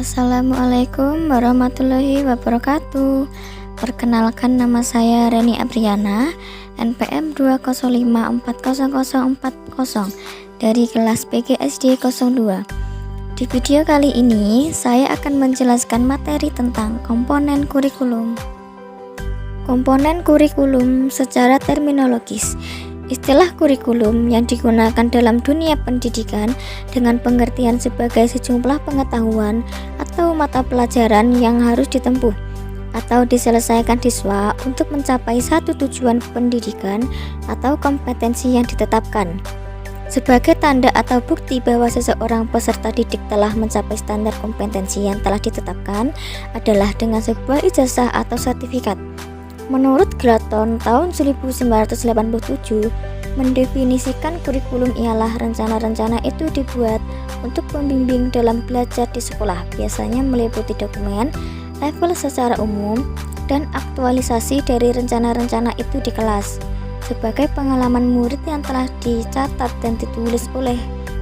Assalamualaikum warahmatullahi wabarakatuh. Perkenalkan, nama saya Reni Apriana, NPM 205400040 dari kelas PGSD 02. Di video kali ini saya akan menjelaskan materi tentang komponen kurikulum. Komponen kurikulum secara terminologis, istilah kurikulum yang digunakan dalam dunia pendidikan dengan pengertian sebagai sejumlah pengetahuan atau mata pelajaran yang harus ditempuh atau diselesaikan siswa untuk mencapai satu tujuan pendidikan atau kompetensi yang ditetapkan. Sebagai tanda atau bukti bahwa seseorang peserta didik telah mencapai standar kompetensi yang telah ditetapkan adalah dengan sebuah ijazah atau sertifikat. Menurut Glaton tahun 1987, mendefinisikan kurikulum ialah rencana-rencana itu dibuat untuk pembimbing dalam belajar di sekolah, biasanya meliputi dokumen, level secara umum, dan aktualisasi dari rencana-rencana itu di kelas, sebagai pengalaman murid yang telah dicatat dan ditulis oleh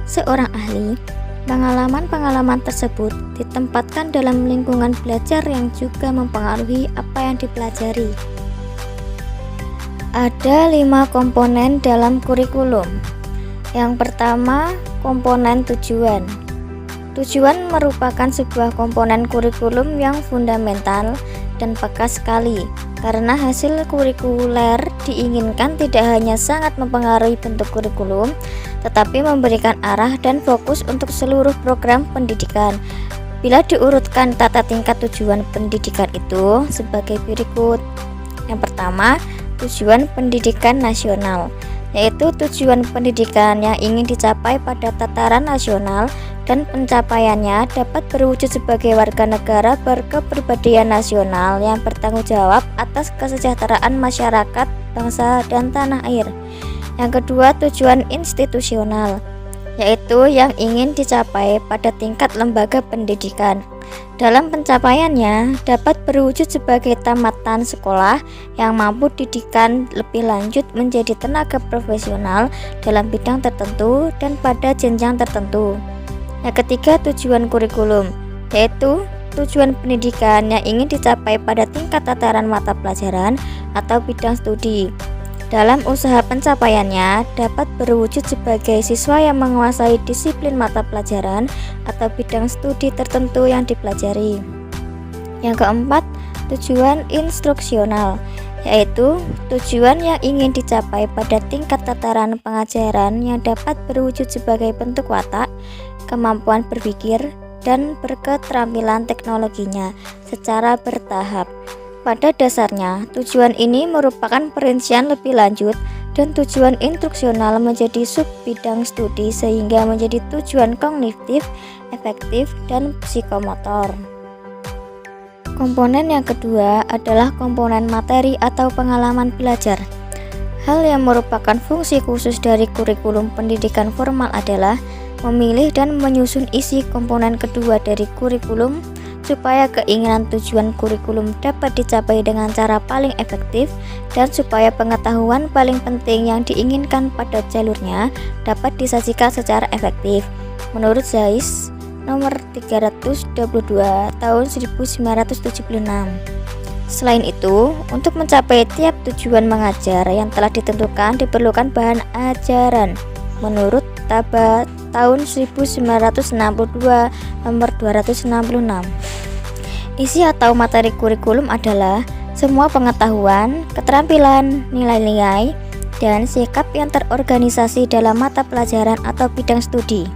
seorang ahli. Pengalaman-pengalaman tersebut ditempatkan dalam lingkungan belajar yang juga mempengaruhi apa yang dipelajari. Ada 5 komponen dalam kurikulum. Yang pertama, komponen tujuan. Tujuan merupakan sebuah komponen kurikulum yang fundamental dan peka sekali, karena hasil kurikuler diinginkan tidak hanya sangat mempengaruhi bentuk kurikulum, tetapi memberikan arah dan fokus untuk seluruh program pendidikan. Bila diurutkan tata tingkat tujuan pendidikan itu sebagai berikut. Yang pertama, tujuan pendidikan nasional, yaitu tujuan pendidikan yang ingin dicapai pada tataran nasional dan pencapaiannya dapat berwujud sebagai warga negara berkepribadian nasional yang bertanggung jawab atas kesejahteraan masyarakat, bangsa, dan tanah air. Yang kedua, tujuan institusional, yaitu yang ingin dicapai pada tingkat lembaga pendidikan. Dalam pencapaiannya dapat berwujud sebagai tamatan sekolah yang mampu didikan lebih lanjut menjadi tenaga profesional dalam bidang tertentu dan pada jenjang tertentu. Yang ketiga, tujuan kurikulum, yaitu tujuan pendidikan yang ingin dicapai pada tingkat tataran mata pelajaran atau bidang studi. Dalam usaha pencapaiannya dapat berwujud sebagai siswa yang menguasai disiplin mata pelajaran atau bidang studi tertentu yang dipelajari. Yang keempat, tujuan instruksional, yaitu tujuan yang ingin dicapai pada tingkat tataran pengajaran yang dapat berwujud sebagai bentuk watak, kemampuan berpikir, dan berketerampilan teknologinya secara bertahap. Pada dasarnya, tujuan ini merupakan perincian lebih lanjut dan tujuan instruksional menjadi sub bidang studi sehingga menjadi tujuan kognitif, efektif, dan psikomotor. Komponen yang kedua adalah komponen materi atau pengalaman belajar. Hal yang merupakan fungsi khusus dari kurikulum pendidikan formal adalah memilih dan menyusun isi komponen kedua dari kurikulum supaya keinginan tujuan kurikulum dapat dicapai dengan cara paling efektif dan supaya pengetahuan paling penting yang diinginkan pada jalurnya dapat disajikan secara efektif. Menurut Zais nomor 322 tahun 1976. Selain itu, untuk mencapai tiap tujuan mengajar yang telah ditentukan diperlukan bahan ajaran. Menurut Taba tahun 1962 nomor 266. Isi atau materi kurikulum adalah semua pengetahuan, keterampilan, nilai-nilai, dan sikap yang terorganisasi dalam mata pelajaran atau bidang studi.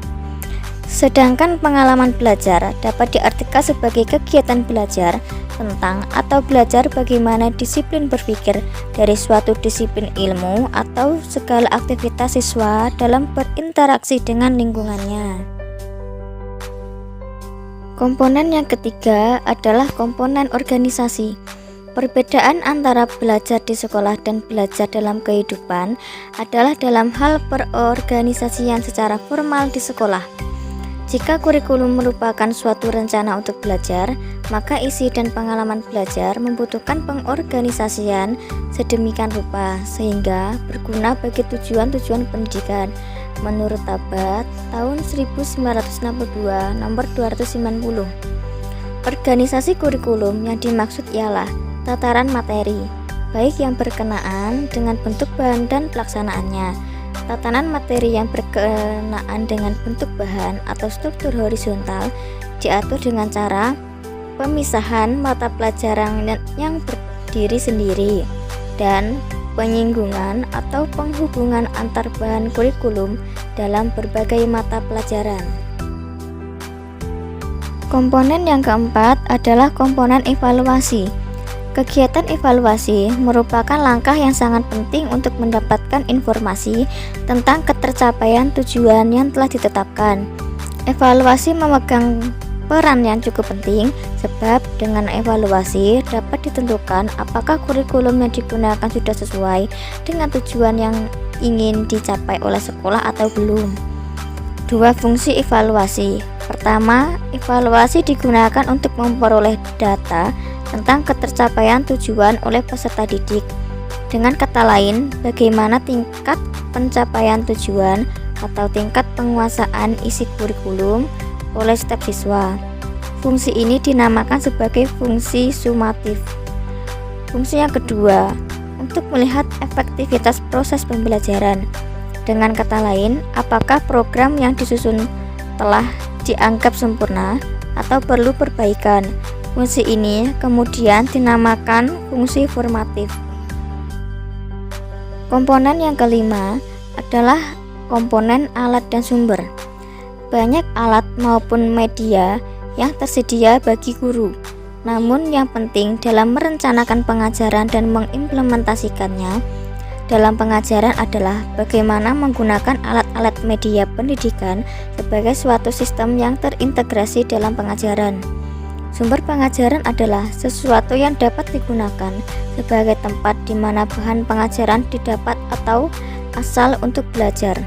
Sedangkan pengalaman belajar dapat diartikan sebagai kegiatan belajar tentang atau belajar bagaimana disiplin berpikir dari suatu disiplin ilmu atau segala aktivitas siswa dalam berinteraksi dengan lingkungannya. Komponen yang ketiga adalah komponen organisasi. Perbedaan antara belajar di sekolah dan belajar dalam kehidupan adalah dalam hal perorganisasian secara formal di sekolah. Jika kurikulum merupakan suatu rencana untuk belajar, maka isi dan pengalaman belajar membutuhkan pengorganisasian sedemikian rupa sehingga berguna bagi tujuan-tujuan pendidikan. Menurut Tabat tahun 1962 nomor 290. Organisasi kurikulum yang dimaksud ialah tataran materi, baik yang berkenaan dengan bentuk bahan dan pelaksanaannya. Tatanan materi yang berkenaan dengan bentuk bahan atau struktur horizontal diatur dengan cara pemisahan mata pelajaran yang berdiri sendiri dan penyinggungan atau penghubungan antar bahan kurikulum dalam berbagai mata pelajaran. Komponen yang keempat adalah komponen evaluasi. Kegiatan evaluasi merupakan langkah yang sangat penting untuk mendapatkan informasi tentang ketercapaian tujuan yang telah ditetapkan. Evaluasi memegang peran yang cukup penting sebab dengan evaluasi dapat ditentukan apakah kurikulum yang digunakan sudah sesuai dengan tujuan yang ingin dicapai oleh sekolah atau belum. Dua fungsi evaluasi. Pertama, evaluasi digunakan untuk memperoleh data tentang ketercapaian tujuan oleh peserta didik. Dengan kata lain, bagaimana tingkat pencapaian tujuan atau tingkat penguasaan isi kurikulum oleh setiap siswa. Fungsi ini dinamakan sebagai fungsi sumatif. Fungsi yang kedua, untuk melihat efektivitas proses pembelajaran. Dengan kata lain, apakah program yang disusun telah dianggap sempurna atau perlu perbaikan. Fungsi ini kemudian dinamakan fungsi formatif. Komponen yang kelima adalah komponen alat dan sumber. Banyak alat maupun media yang tersedia bagi guru. Namun yang penting dalam merencanakan pengajaran dan mengimplementasikannya dalam pengajaran adalah bagaimana menggunakan alat-alat media pendidikan sebagai suatu sistem yang terintegrasi dalam pengajaran. Sumber pengajaran adalah sesuatu yang dapat digunakan sebagai tempat di mana bahan pengajaran didapat atau asal untuk belajar.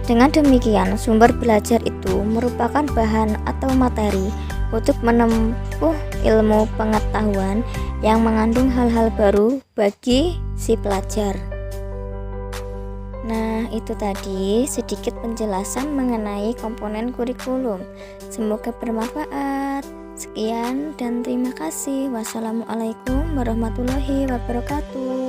Dengan demikian, sumber belajar itu merupakan bahan atau materi untuk menempuh ilmu pengetahuan yang mengandung hal-hal baru bagi si pelajar. Nah, itu tadi sedikit penjelasan mengenai komponen kurikulum. Semoga bermanfaat. Sekian dan terima kasih. Wassalamualaikum warahmatullahi wabarakatuh.